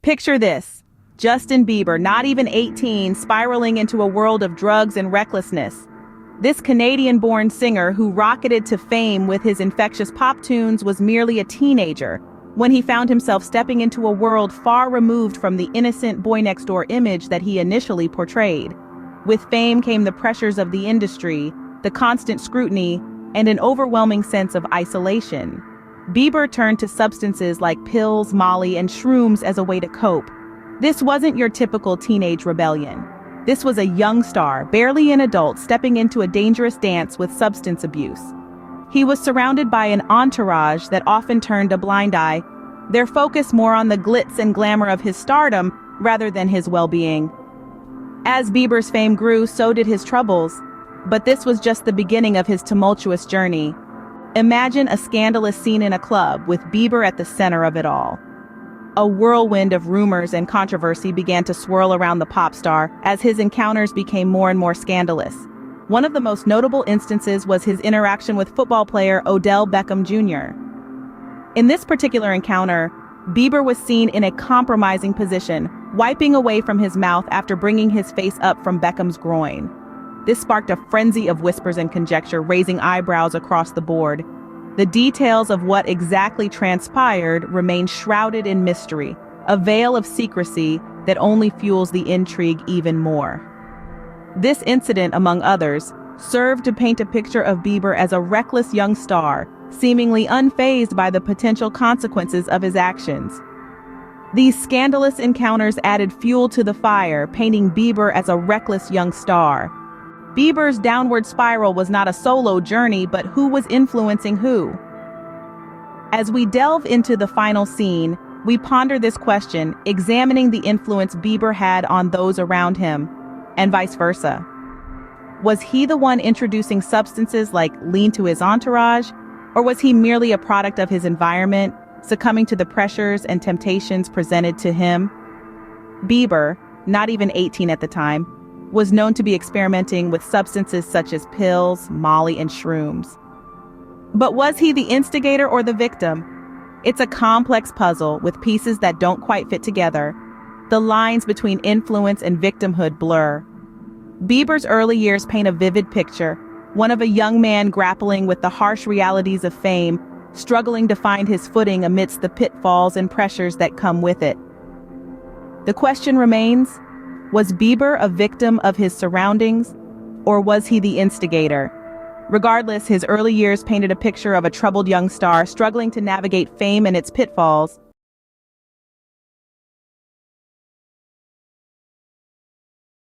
Picture this. Justin Bieber, not even 18, spiraling into a world of drugs and recklessness. This Canadian-born singer who rocketed to fame with his infectious pop tunes was merely a teenager when he found himself stepping into a world far removed from the innocent boy-next-door image that he initially portrayed. With fame came the pressures of the industry, the constant scrutiny, and an overwhelming sense of isolation. Bieber turned to substances like pills, Molly, and shrooms as a way to cope. This wasn't your typical teenage rebellion. This was a young star, barely an adult, stepping into a dangerous dance with substance abuse. He was surrounded by an entourage that often turned a blind eye, their focus more on the glitz and glamour of his stardom rather than his well-being. As Bieber's fame grew, so did his troubles. But this was just the beginning of his tumultuous journey. Imagine a scandalous scene in a club with Bieber at the center of it all. A whirlwind of rumors and controversy began to swirl around the pop star as his encounters became more and more scandalous. One of the most notable instances was his interaction with football player Odell Beckham Jr. In this particular encounter, Bieber was seen in a compromising position, wiping away from his mouth after bringing his face up from Beckham's groin. This sparked a frenzy of whispers and conjecture, raising eyebrows across the board. The details of what exactly transpired remain shrouded in mystery, a veil of secrecy that only fuels the intrigue even more. This incident, among others, served to paint a picture of Bieber as a reckless young star, seemingly unfazed by the potential consequences of his actions. These scandalous encounters added fuel to the fire, painting Bieber as a reckless young star. Bieber's downward spiral was not a solo journey, but who was influencing who? As we delve into the final scene, we ponder this question, examining the influence Bieber had on those around him, and vice versa. Was he the one introducing substances like lean to his entourage, or was he merely a product of his environment, succumbing to the pressures and temptations presented to him? Bieber, not even 18 at the time, was known to be experimenting with substances such as pills, Molly, and shrooms. But was he the instigator or the victim? It's a complex puzzle with pieces that don't quite fit together. The lines between influence and victimhood blur. Bieber's early years paint a vivid picture, one of a young man grappling with the harsh realities of fame, struggling to find his footing amidst the pitfalls and pressures that come with it. The question remains, was Bieber a victim of his surroundings, or was he the instigator? Regardless, his early years painted a picture of a troubled young star struggling to navigate fame and its pitfalls.